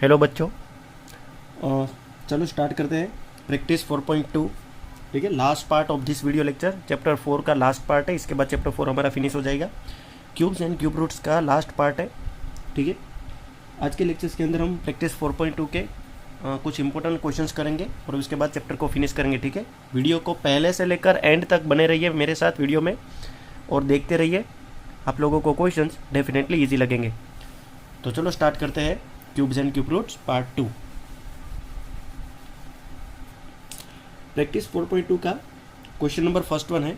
Hello बच्चों, चलो start करते हैं प्रैक्टिस 4.2। ठीक है, last part of this video lecture chapter 4 का लास्ट पार्ट है। इसके बाद चैप्टर 4 हमारा फिनिश हो जाएगा। क्यूब्स एंड क्यूब रूट्स का लास्ट पार्ट है। ठीक है, आज के लेक्चर्स के अंदर हम प्रैक्टिस 4.2 के कुछ इंपॉर्टेंट क्वेश्चंस करेंगे और उसके बाद चैप्टर को फिनिश करेंगे। ठीक है, वीडियो को पहले से लेकर एंड तक बने रहिए मेरे साथ वीडियो में और देखते रहिए। आप लोगों को क्वेश्चंस डेफिनेटली ईजी लगेंगे। तो चलो स्टार्ट करते हैं cubes and cube roots part 2। Practice 4.2 का क्वेश्चन नंबर फर्स्ट वन है,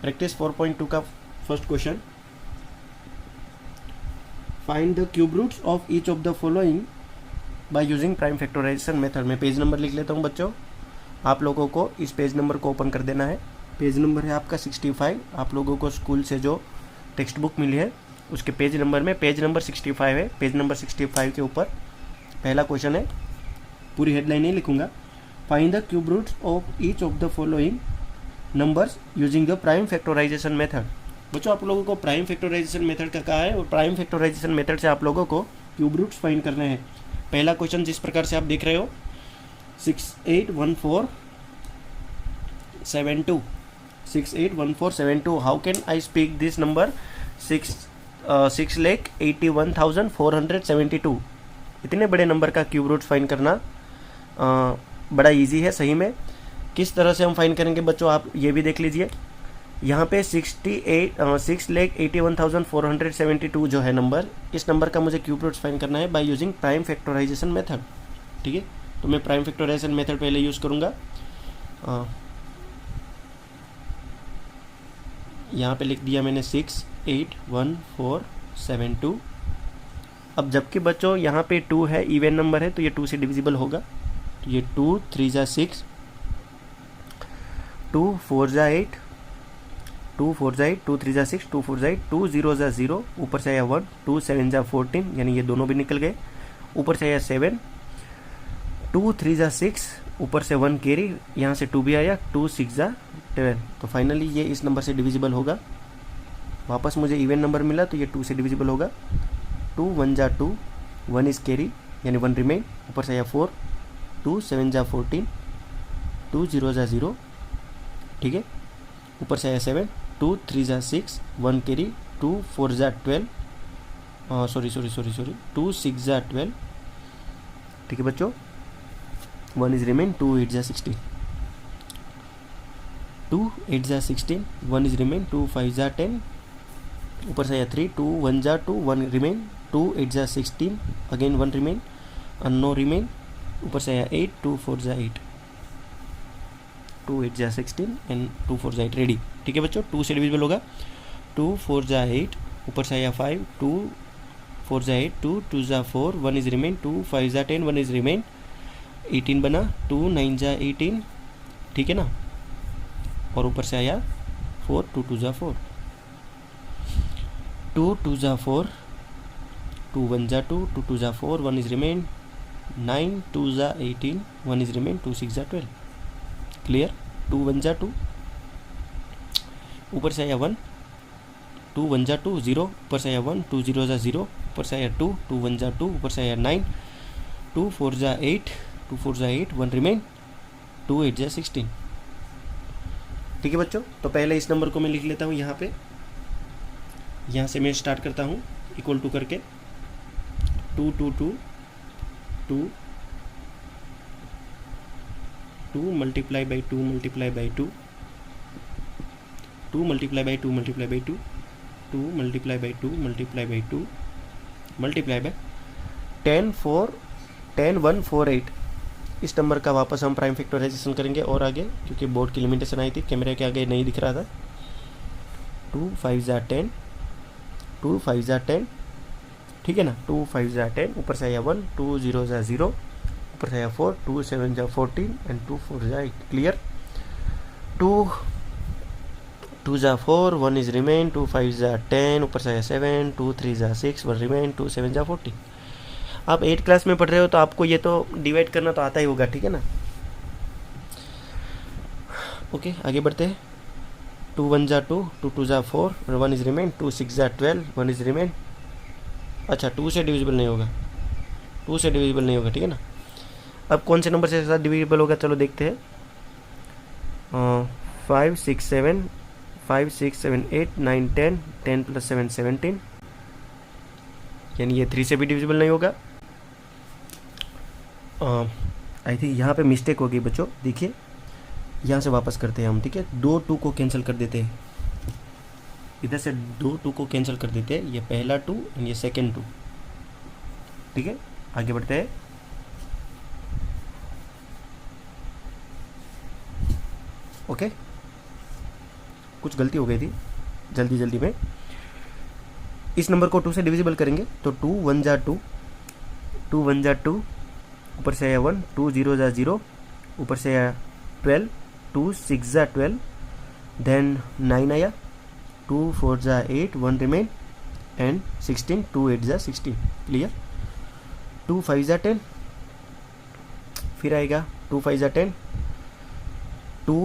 प्रैक्टिस 4.2 का first question, find the cube roots of each of the following by using prime factorization method. मैं page number लिख लेता हूँ बच्चों, आप लोगों को इस पेज नंबर को ओपन कर देना है। पेज नंबर है आपका 65। आप लोगों को स्कूल से जो टेक्स्ट बुक मिली है उसके पेज नंबर में पेज नंबर 65 है। पेज नंबर 65 के ऊपर पहला क्वेश्चन है, पूरी हेडलाइन नहीं लिखूंगा। Find the cube roots of each of the following numbers using the prime factorization method. बच्चों, आप लोगों को प्राइम फैक्टराइजेशन मेथड का कहा है और प्राइम फैक्टराइजेशन मेथड से आप लोगों को क्यूब रूट्स फाइंड करने हैं। पहला क्वेश्चन जिस प्रकार से आप देख रहे हो, 681472 681472। How can I speak this number? 6,81,472। इतने बड़े नंबर का क्यूब रूट्स फाइंड करना बड़ा इजी है सही में। किस तरह से हम फाइंड करेंगे बच्चों, आप ये भी देख लीजिए। यहाँ पे 6,81,472 जो है नंबर, इस नंबर का मुझे क्यूब रूट्स फाइंड करना है by using prime factorization method. ठीक है, तो मैं प्राइम फैक्टराइजेशन मेथड पहले यूज़ करूँगा। यहाँ पे लिख दिया मैंने 6,81,472। अब जबकि बच्चों यहाँ पे 2 है, इवन नंबर है, तो ये 2 से डिविजिबल होगा। तो ये 2 3 जा 6, 2 4 जा 8, 2 4 जा 8, 2 3 जा 6, 2 4 जा 8, 2 0 जा 0, ऊपर से आया 1, 2 7 जा 14, यानी ये दोनों भी निकल गए। ऊपर से आया 7, 2 3 जा 6, ऊपर से 1 कैरी, यहाँ से 2 भी आया, 2 6 जा 12। तो फाइनली ये इस नंबर से डिविजिबल होगा। वापस मुझे इवन नंबर मिला तो ये 2 से डिविजिबल होगा। 2 1 जा 2, 1 इज कैरी यानी 1 रिमेन, ऊपर से आया 4, 2 7 जा 14, 2 0 जा 0। ठीक है, ऊपर से आया 7, 2 3 जा 6, 1 कैरी, 2 4 जा 12, सॉरी 2 6 जा 12। ठीक है बच्चों, 1 इज रिमेन, 2 8 जा 16, 2 8 जा 16, 1 इज रिमेन, 2 5 जा 10, ऊपर से आया 3, 2 1 जा 2, 1 रिमेन, 2 8 जा 16, अगेन 1 रिमेन, नो रिमेन, ऊपर से आया 8, 2 4 जा 8, 2 8 जा 16 एंड 2 4 जा 8 रेडी। ठीक है बच्चों, 2 से डिविजिबल होगा। 2 4 जा 8, ऊपर से आया 5, 2 4 जा 8, 2 2 जा 4, 1 इज रिमेन, 2 5 जा 10, 1 इज रिमेन, 18 बना, 2 9 जा 18। ठीक है ना, और ऊपर से आया 4, 2 2 जा 4, 2 2 जा 4, 2 1 जा 2, 2 2 जा 4, 1 इज रिमेन, 9 2 जा 18, 1 इज रिमेन, 2 6 जा 12। क्लियर? 2 1 जा 2, ऊपर से आया 1, 2 1 जा 2 0, ऊपर से आया 1, 2 0 जा 0, ऊपर से आया 2, 2 1 जा 2, ऊपर से आया 9, 2 4 जा 8, 2 4 जा 8, 1 रिमेन, 2 8 जा 16। ठीक है बच्चों, तो पहले इस नंबर को मैं लिख लेता हूँ यहाँ पे। यहाँ से मैं स्टार्ट करता हूँ इक्वल टू करके 2 2 2 2 2 multiply by 2 multiply by 2, 2 multiply by 2 multiply by 2, 2 multiply by 2 multiply by 2 multiply by 10 4 10 1 4 8। इस नंबर का वापस हम प्राइम फैक्टराइजेशन करेंगे और आगे, क्योंकि बोर्ड की लिमिटेशन आई थी, कैमरे के आगे नहीं दिख रहा था। 2 5 जा 10, 2 5 जा 10। ठीक है ना, 2 5 जा 10, ऊपर से आया 1, 2 0 जा 0, ऊपर से आया 4, 2 7 जा 14 एंड 2 4 जा 8। क्लियर? 2 2 जा 4, 1 इज रिमेन, 2 5 जा 10, ऊपर से आया 7, 2 3 जा 6, 1 रिमेन, 2 7 जा 14। आप 8 क्लास में पढ़ रहे हो तो आपको ये तो डिवाइड करना तो आता ही होगा। ठीक है ना, ओके आगे बढ़ते हैं। 2 1 जा 2, 2 2 जा 4 और 1 इज रिमेन, 2 6 जा 12, 1 इज रिमेन। अच्छा 2 से डिविजिबल नहीं होगा, 2 से डिविजिबल नहीं होगा, ठीक है ना। अब कौन से नंबर से साथ डिविजिबल होगा, चलो देखते हैं। 5 6 7, 5 6 7 8 9 10, 10 + 7 17, यानी ये 3 से भी डिविजिबल नहीं होगा। आई थिंक यहाँ पे मिस्टेक हो गई बच्चों, देखिए यहाँ से वापस करते हैं हम, ठीक है। 2 2 को कैंसिल कर देते हैं, इधर से 2 2 को कैंसिल कर देते हैं, ये पहला 2 और ये सेकेंड 2, ठीक है। आगे बढ़ते हैं। ओके कुछ गलती हो गई थी जल्दी में। इस नंबर को 2 से डिविजिबल करेंगे तो 2 1 जा 2, 2 1 जा 2, ऊपर से आया 1, 2 0 जा 0, ऊपर से आया 12, 2 6 जा 12, देन 9 आया, 2 4 जा 8, 1 रिमेन एंड 16, 2 8 जा 16, क्लियर। 2 5 जा 10, फिर आएगा 2 5 जा 10, 2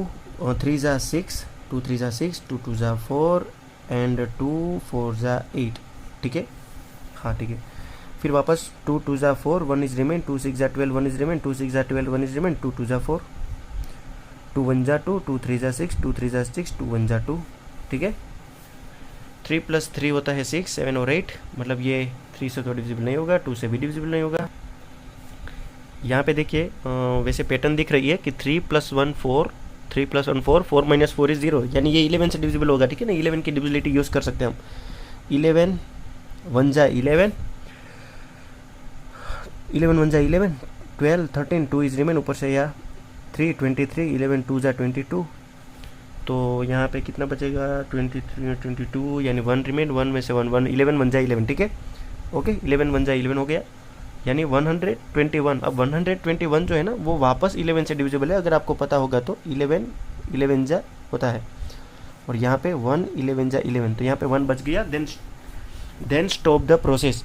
3 जा 6, 2 3 जा 6, 2 2 जा 4 एंड 2 4 जा 8, ठीक है। हाँ ठीक है, फिर वापस 2 2 जा 4, 1 इज रिमेन, 2 6 जा 12, 1 इज रिमेन, 2 6 जा 12, 1 इज रिमेन, 2 2 जा 4, 2 1 जा 2, 2 3 जा 6, 2 3 जा 6, 2 1 जा 2, ठीक है। 3 + 3 होता है 6, 7 और 8, मतलब ये 3 से तो डिविजिबल नहीं होगा, 2 से भी डिविजिबल नहीं होगा। यहाँ पे देखिए वैसे पैटर्न दिख रही है कि 3 + 1 4, 3 + 1 4, 4 - 4 इज 0, यानी ये 11 से डिविजिबल होगा, ठीक है ना। 11 की डिविजिबिलिटी यूज़ कर सकते हैं हम। 11 1 जा 11, 11 1 जा 11, 12 13, 2 इज रिमेन, ऊपर से या 3 23, 11 2 जा 22, तो यहाँ पे कितना बचेगा 23 और 22, यानी 1 रिमेन, 1 में से 1 1, 11 1 जा 11, ठीक है। ओके 11 1 जा 11 हो गया, यानी 121। अब 121 जो है ना वो वापस 11 से डिविजिबल है, अगर आपको पता होगा तो 11 11 जा होता है, और यहाँ पे 1 11 जा 11, तो यहाँ पे 1 बच गया। Then stop the process.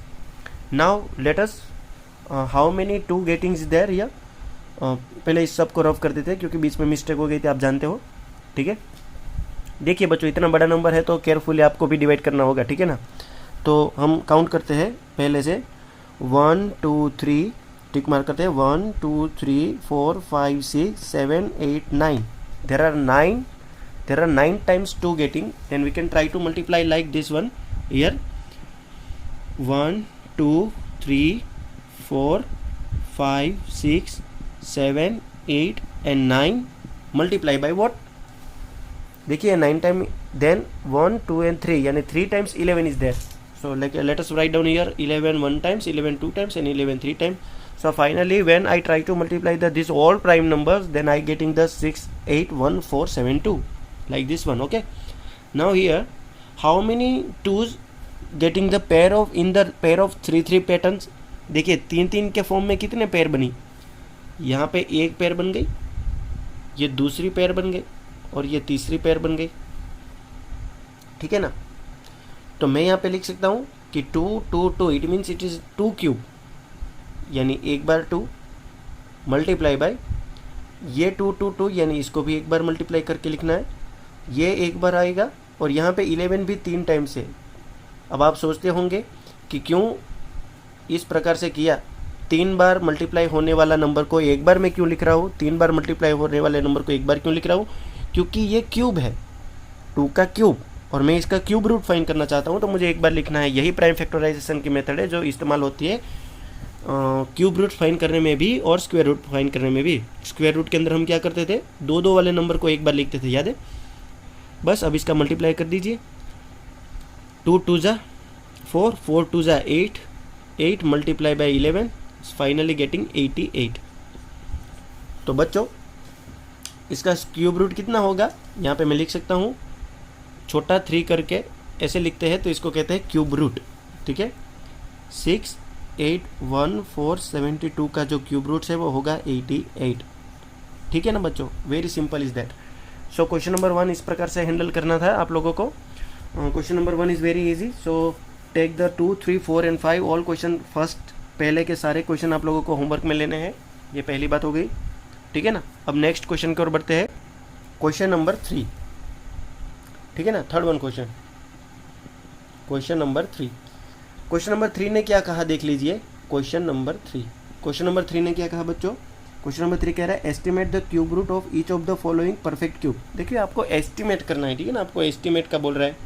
Now let us how many 2 gettings there, या पहले इस सब को रफ कर देते हैं क्योंकि बीच में मिस्टेक हो गई थी, आप जानते हो, ठीक है। देखिए बच्चों इतना बड़ा नंबर है तो केयरफुली आपको भी डिवाइड करना होगा, ठीक है ना। तो हम काउंट करते हैं पहले से, 1 2 3, टिक मार्क करते हैं, 1 2 3 4 5 6 7 8 9, there are 9 times 2 getting, then we can try to multiply like this one here, 1 2 3 4 5 6 7 8 and 9, multiply by what, देखिए 9 टाइम, देन 1 2 and 3, यानी 3 times 11 is there. So like let us write down here 11 1 times, 11 2 times and 11 3 times. So finally when I try to multiply this all prime numbers, then I getting the 6 8 1 4 7 2, like this one. Okay, now here how many 2's getting the pair of in the pair of 3 3 patterns, देखिए 3 3 के form में कितने pair बनी, यहाँ पे एक pair बन गई, ये दूसरी पेयर बन गई और ये तीसरी पेयर बन गई, ठीक है ना। तो मैं यहाँ पे लिख सकता हूँ कि 2 2 2, it means it is 2 cube, यानी एक बार 2 मल्टीप्लाई बाय ये 2 2 2, यानी इसको भी एक बार मल्टीप्लाई करके लिखना है, ये एक बार आएगा, और यहाँ पे 11 भी 3 टाइम से। अब आप सोचते होंगे कि क्यों इस प्रकार से किया, 3 बार मल्टीप्लाई होने वाला नंबर को एक बार मैं क्यों लिख रहा हूँ, 3 बार मल्टीप्लाई होने वाले नंबर को एक बार क्यों लिख रहा हूँ, क्योंकि ये क्यूब है, 2 का क्यूब, और मैं इसका क्यूब रूट फाइंड करना चाहता हूँ, तो मुझे एक बार लिखना है। यही प्राइम फैक्टराइजेशन की मेथड है जो इस्तेमाल होती है क्यूब रूट फाइंड करने में भी और स्क्वायर रूट फाइंड करने में भी। स्क्वायर रूट के अंदर हम क्या करते थे, 2 2 वाले नंबर को एक बार लिखते थे, याद है। बस अब इसका मल्टीप्लाई कर दीजिए, 2 2 जा 4, 4 2 जा 8, 8 मल्टीप्लाई बाई 11, फाइनली गेटिंग 88। तो बच्चों इसका क्यूब रूट कितना होगा, यहाँ पे मैं लिख सकता हूँ, छोटा 3 करके ऐसे लिखते हैं तो इसको कहते हैं क्यूब रूट, ठीक है। 6 8 1 4 72 का जो क्यूब रूट्स है वो होगा 88, ठीक है ना बच्चों। Very simple is that. So question number 1 इस प्रकार से हैंडल करना था आप लोगों को। Question number 1 is very easy. So take the 2 3 4 and 5 all question first, पहले के सारे क्वेश्चन आप लोगों को होमवर्क में लेने हैं, ये पहली बात हो गई, ठीक है ना। अब नेक्स्ट क्वेश्चन की ओर बढ़ते हैं। क्वेश्चन नंबर 3, ठीक है ना, third one question, question number 3। Question number 3 ने क्या कहा देख लीजिए। क्वेश्चन नंबर 3 ने क्या कहा बच्चों? क्वेश्चन नंबर 3 कह रहा है estimate the cube root of each of the following perfect cube. देखिए आपको एस्टिमेट करना है, ठीक है ना, आपको एस्टिमेट का बोल रहा है।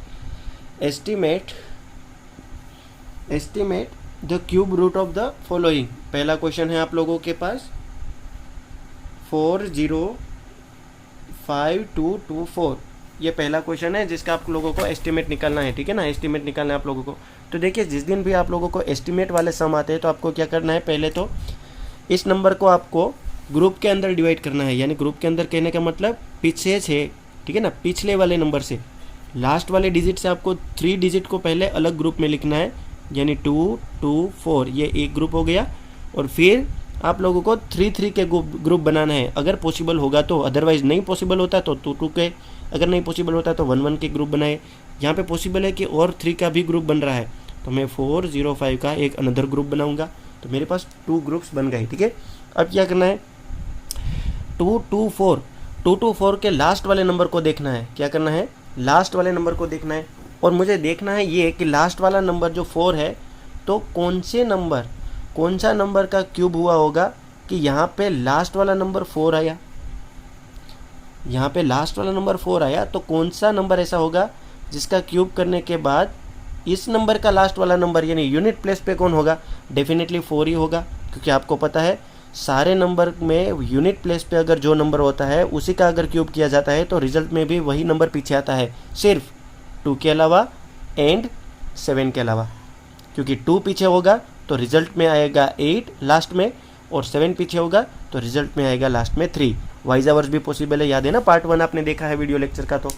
Estimate the cube root of the following. पहला क्वेश्चन है आप लोगों के पास 405224, ये पहला क्वेश्चन है जिसका आप लोगों को एस्टिमेट निकालना है, ठीक है ना, एस्टिमेट निकालना है आप लोगों को। तो देखिए जिस दिन भी आप लोगों को एस्टिमेट वाले सम आते हैं तो आपको क्या करना है, पहले तो इस नंबर को आपको ग्रुप के अंदर डिवाइड करना है, यानी ग्रुप के अंदर कहने का मतलब पीछे से, ठीक है ना, पिछले वाले नंबर से लास्ट वाले डिजिट से आपको 3 डिजिट को पहले अलग ग्रुप में लिखना है, यानी 2 2 4 ये एक ग्रुप हो गया। और फिर आप लोगों को 3 3 के ग्रुप बनाना है अगर पॉसिबल होगा तो, अदरवाइज नहीं पॉसिबल होता तो 2 2 के, अगर नहीं पॉसिबल होता तो 1 1 के ग्रुप बनाए। यहाँ पे पॉसिबल है कि और 3 का भी ग्रुप बन रहा है तो मैं 405 का एक अनदर ग्रुप बनाऊंगा, तो मेरे पास 2 ग्रुप्स बन गए, ठीक है। अब क्या करना है, 224 के लास्ट वाले नंबर को देखना है। क्या करना है, लास्ट वाले नंबर को देखना है, और मुझे देखना है ये कि लास्ट वाला नंबर जो 4 है तो कौन सा नंबर का क्यूब हुआ होगा कि यहाँ पे लास्ट वाला नंबर 4 आया, यहाँ पे लास्ट वाला नंबर 4 आया, तो कौन सा नंबर ऐसा होगा जिसका क्यूब करने के बाद इस नंबर का लास्ट वाला नंबर यानी यूनिट प्लेस पे कौन होगा, डेफिनेटली 4 ही होगा, क्योंकि आपको पता है सारे नंबर में यूनिट प्लेस पे अगर जो नंबर होता है उसी का अगर क्यूब किया जाता है तो रिजल्ट में भी वही नंबर पीछे आता है, सिर्फ 2 के अलावा एंड 7 के अलावा, क्योंकि 2 पीछे होगा तो रिजल्ट में आएगा 8 लास्ट में, और 7 पीछे होगा तो रिजल्ट में आएगा लास्ट में 3। वाइज आवर्स भी पॉसिबल है, याद है ना, पार्ट 1 आपने देखा है वीडियो लेक्चर का। तो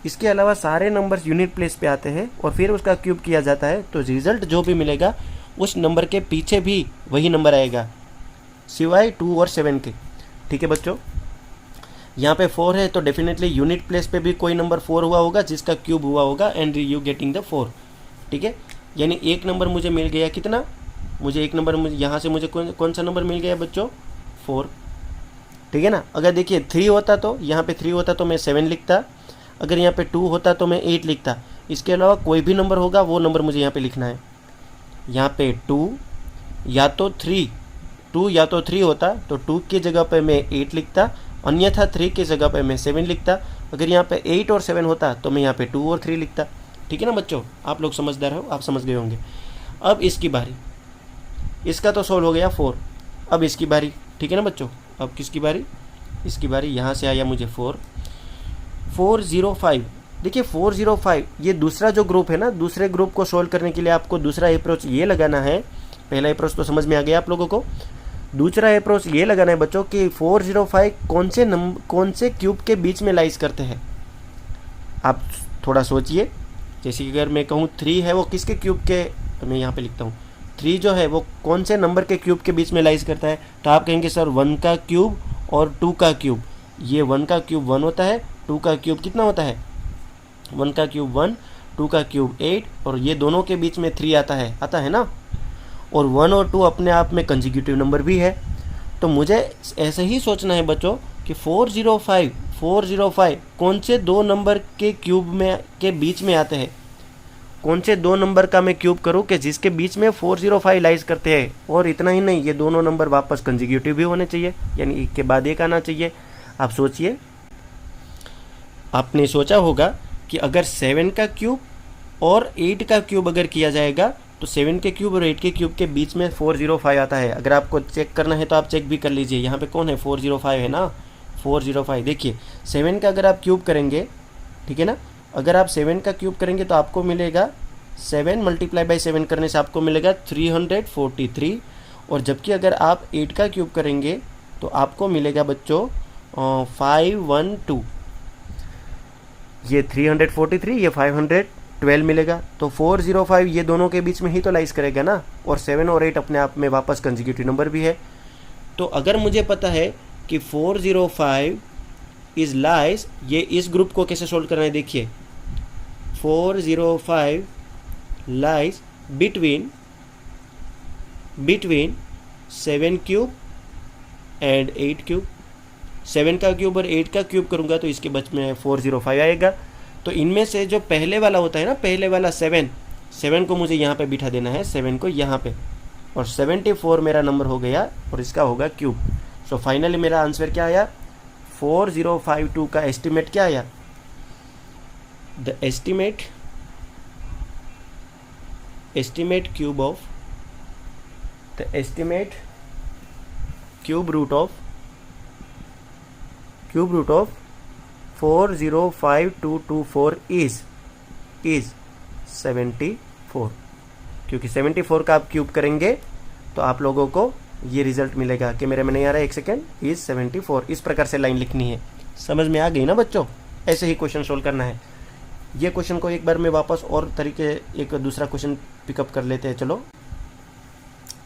इसके अलावा सारे नंबर्स यूनिट प्लेस पे आते हैं और फिर उसका क्यूब किया जाता है, तो रिजल्ट जो भी मिलेगा उस नंबर के पीछे भी वही नंबर आएगा सिवाय 2 और 7 के, ठीक है बच्चों। यहाँ पे 4 है तो डेफिनेटली यूनिट प्लेस पे भी कोई नंबर 4 हुआ होगा जिसका क्यूब हुआ होगा, एंड यू गेटिंग द 4, ठीक है। यानी एक नंबर मुझे मिल गया, कितना, मुझे एक नंबर, मुझे यहाँ से मुझे कौन सा नंबर मिल गया बच्चों, 4, ठीक है ना। अगर देखिए 3 होता तो यहाँ पे 3 होता तो मैं 7 लिखता, अगर यहाँ पे 2 होता तो मैं 8 लिखता। इसके अलावा कोई भी नंबर होगा वो नंबर मुझे यहाँ पे लिखना है। यहाँ पे 2 या तो 3 होता तो 2 की जगह पे मैं 8 लिखता, अन्यथा 3 की जगह पे मैं 7 लिखता। अगर यहाँ पे 8 और 7 होता तो मैं यहाँ पे 2 और 3 लिखता, ठीक है ना बच्चों। आप लोग समझदार हो, आप समझ गए होंगे। अब इसकी बारी, इसका तो सॉल्व हो गया 4, अब इसकी बारी, ठीक है ना बच्चों। अब किसकी बारी, इसकी बारी। यहाँ से आया मुझे 405। देखिए 405 ये दूसरा जो ग्रुप है ना, दूसरे ग्रुप को सॉल्व करने के लिए आपको दूसरा अप्रोच ये लगाना है। पहला अप्रोच तो समझ में आ गया आप लोगों को, दूसरा अप्रोच ये लगाना है बच्चों कि 405 कौन से क्यूब के बीच में लाइज करते हैं। आप थोड़ा सोचिए, जैसे कि अगर मैं कहूँ 3 है वो किसके क्यूब के, तो मैं यहाँ पे लिखता हूँ 3 जो है वो कौन से नंबर के क्यूब के बीच में लाइज करता है, तो आप कहेंगे सर 1 का क्यूब और 2 का क्यूब। ये 1 का क्यूब 1 होता है, 2 का क्यूब कितना होता है, 1 का क्यूब 1, 2 का क्यूब 8, और ये दोनों के बीच में 3 आता है ना। और 1 और 2 अपने आप में कंसेक्यूटिव नंबर भी है। तो मुझे ऐसे ही सोचना है बच्चों कि 405 कौन से 2 नंबर के क्यूब में के बीच में आते हैं, कौन से 2 नंबर का मैं क्यूब करूं कि जिसके बीच में 405 लाइज करते हैं। और इतना ही नहीं, ये दोनों नंबर वापस कंसेक्यूटिव भी होने चाहिए, यानी एक के बाद एक आना चाहिए। आप सोचिए, आपने सोचा होगा कि अगर 7 का क्यूब और 8 का क्यूब अगर किया जाएगा तो 7 के क्यूब और 8 के क्यूब के बीच में 405 आता है। अगर आपको चेक करना है तो आप चेक भी कर लीजिए, यहाँ पे कौन है 405 है ना, 405। देखिए 7 का अगर आप क्यूब करेंगे, ठीक है ना, अगर आप 7 का क्यूब करेंगे तो आपको मिलेगा 7 मल्टीप्लाई बाई 7 करने से आपको मिलेगा 343, और जबकि अगर आप 8 का क्यूब करेंगे तो आपको मिलेगा बच्चों 512। ये 343, ये 512 मिलेगा। तो 405 ये दोनों के बीच में ही तो लाइज करेगा ना, और 7 और 8 अपने आप में वापस कंसेक्यूटिव नंबर भी है। तो अगर मुझे पता है कि 405 इज लाइज, ये इस ग्रुप को कैसे सोल्व करना है, देखिए 405 lies between 7 cube and 8 cube. 7 का क्यूब और 8 का क्यूब करूँगा तो इसके बच में 405 आएगा। तो इनमें से जो पहले वाला होता है ना, पहले वाला 7 को मुझे यहाँ पे बिठा देना है, 7 को यहाँ पे, और 74 मेरा नंबर हो गया और इसका होगा क्यूब। सो फाइनली मेरा आंसर क्या आया, 4052 का एस्टिमेट क्या आया, the estimate cube of the estimate cube root of 405224 is 74, क्योंकि 74 का आप क्यूब करेंगे तो आप लोगों को ये रिजल्ट मिलेगा कि मेरे में नहीं आ रहा है, एक सेकेंड, इज 74। इस प्रकार से लाइन लिखनी है। समझ में आ गई ना बच्चों? ऐसे ही क्वेश्चन सोल्व करना है। ये क्वेश्चन को एक बार में वापस और तरीके एक दूसरा क्वेश्चन पिकअप कर लेते हैं। चलो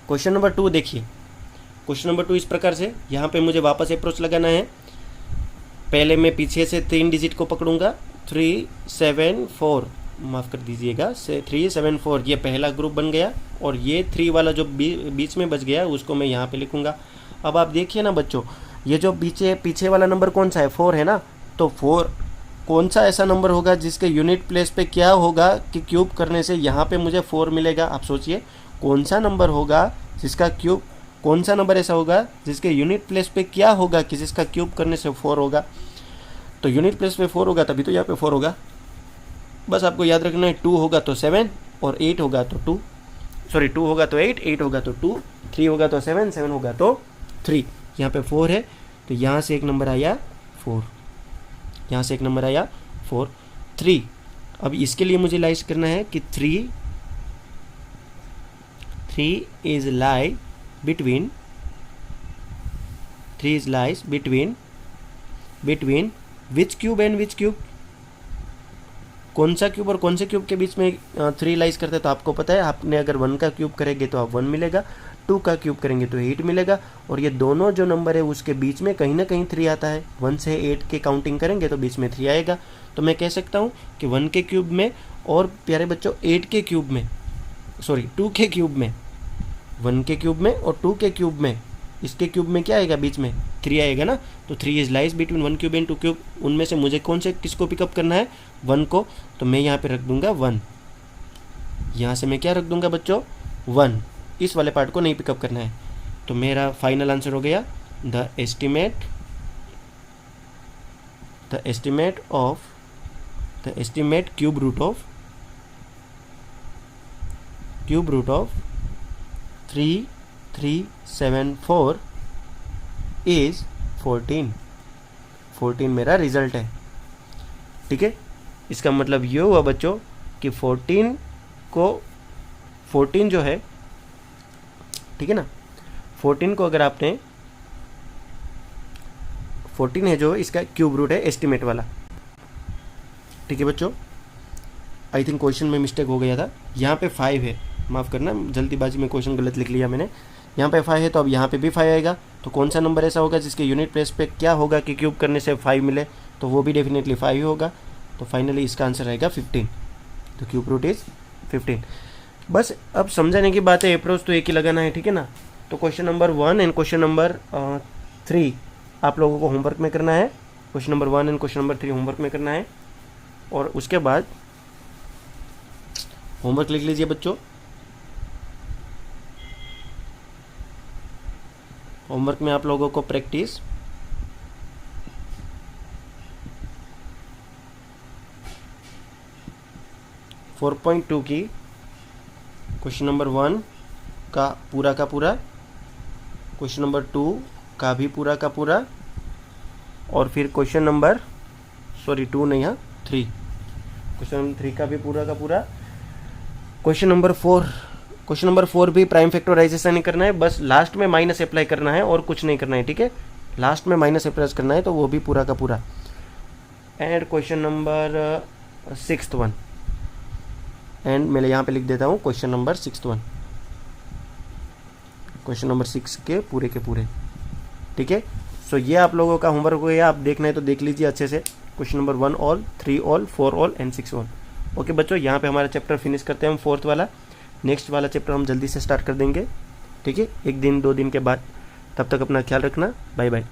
क्वेश्चन नंबर 2 देखिए। क्वेश्चन नंबर 2 इस प्रकार से, यहाँ पे मुझे वापस अप्रोच लगाना है। पहले मैं पीछे से 3 डिजिट को पकड़ूंगा, 3 7 4, माफ़ कर दीजिएगा, 3 7 4, ये पहला ग्रुप बन गया, और ये 3 वाला जो बीच में बच गया उसको मैं यहाँ पे लिखूंगा। अब आप देखिए ना बच्चों, ये जो पीछे वाला नंबर कौन सा है, 4 है ना, तो 4 कौन सा ऐसा नंबर होगा जिसके यूनिट प्लेस पे क्या होगा कि क्यूब करने से यहाँ पे मुझे 4 मिलेगा। आप सोचिए कौन सा नंबर होगा जिसका क्यूब, कौन सा नंबर ऐसा होगा जिसके यूनिट प्लेस पे क्या होगा कि जिसका क्यूब करने से 4 होगा। तो यूनिट प्लेस पे 4 होगा तभी तो यहाँ पे 4 होगा। बस आपको याद रखना है, 2 होगा तो 7 और 8 होगा तो 2 होगा तो 8, 8 होगा तो 2, 3 होगा तो 7, 7 होगा तो 3। यहाँ पे 4 है तो यहाँ से एक नंबर आया 4, यहाँ से एक नंबर आया 4, 3। अब इसके लिए मुझे लाइज करना है कि 3 is lie between which cube and which cube, कौन सा क्यूब और कौन से क्यूब के बीच में 3 लाइज करते हैं। तो आपको पता है, आपने अगर 1 का क्यूब करेंगे तो आप 1 मिलेगा, 2 का क्यूब करेंगे तो 8 मिलेगा, और ये दोनों जो नंबर है उसके बीच में कहीं ना कहीं 3 आता है। 1 से 8 के काउंटिंग करेंगे तो बीच में 3 आएगा। तो मैं कह सकता हूँ कि 1 के क्यूब में और प्यारे बच्चों 8 के क्यूब में, 2 के क्यूब में, 1 के क्यूब में और 2 के क्यूब में, इसके क्यूब में क्या आएगा, बीच में 3 आएगा ना। तो 3 is lies between 1 cube and 2 cube. उनमें से मुझे किसको पिकअप करना है, 1 को। तो मैं यहाँ पे रख दूंगा 1, यहाँ से मैं क्या रख दूंगा बच्चों, 1। इस वाले पार्ट को नहीं पिकअप करना है। तो मेरा फाइनल आंसर हो गया the estimate cube root of 3374 is 14 मेरा रिजल्ट है। ठीक है, इसका मतलब ये हुआ बच्चों कि 14 जो है, ठीक है ना, 14 को अगर आपने 14 है जो इसका क्यूब रूट है एस्टिमेट वाला। ठीक है बच्चों, आई थिंक क्वेश्चन में मिस्टेक हो गया था, यहाँ पे 5 है, माफ़ करना, जल्दीबाजी में क्वेश्चन गलत लिख लिया मैंने। यहाँ पे 5 है तो अब यहाँ पे भी 5 आएगा। तो कौन सा नंबर ऐसा होगा जिसके यूनिट प्लेस पे क्या होगा कि क्यूब करने से 5 मिले, तो वो भी डेफिनेटली 5 ही होगा। तो फाइनली इसका आंसर आएगा 15। तो क्यूब रूट इज़ 15। बस अब समझाने की बात है, अप्रोच तो एक ही लगाना है, ठीक है ना। तो question number 1 and question number 3 आप लोगों को होमवर्क में करना है। Question number 1 and question number 3 homework में करना है, और उसके बाद होमवर्क लिख लीजिए बच्चों। होमवर्क में आप लोगों को प्रैक्टिस 4.2 की क्वेश्चन नंबर 1 का पूरा, क्वेश्चन नंबर 2 का भी पूरा का पूरा, और फिर क्वेश्चन नंबर 2 नहीं, हाँ 3, क्वेश्चन नंबर 3 का भी पूरा का पूरा। क्वेश्चन नंबर 4 भी प्राइम फैक्टराइजेशन ही करना है, बस लास्ट में माइनस अप्लाई करना है और कुछ नहीं करना है। ठीक है, लास्ट में माइनस अप्लाई करना है, तो वो भी पूरा का पूरा। And question number 6th one, and मैं यहाँ पे लिख देता हूँ question number 6th one, question number 6 के पूरे। ठीक है, सो ये आप लोगों का होमवर्क हो गया। आप देखना है तो देख लीजिए अच्छे से, question number 1 all, 3 all, 4 all and 6 all. Okay बच्चों, यहाँ पे हमारा चैप्टर फिनिश करते हैं हम 4th वाला। नेक्स्ट वाला चैप्टर हम जल्दी से स्टार्ट कर देंगे। ठीक है, 1 दिन 2 दिन के बाद। तब तक अपना ख्याल रखना। Bye bye.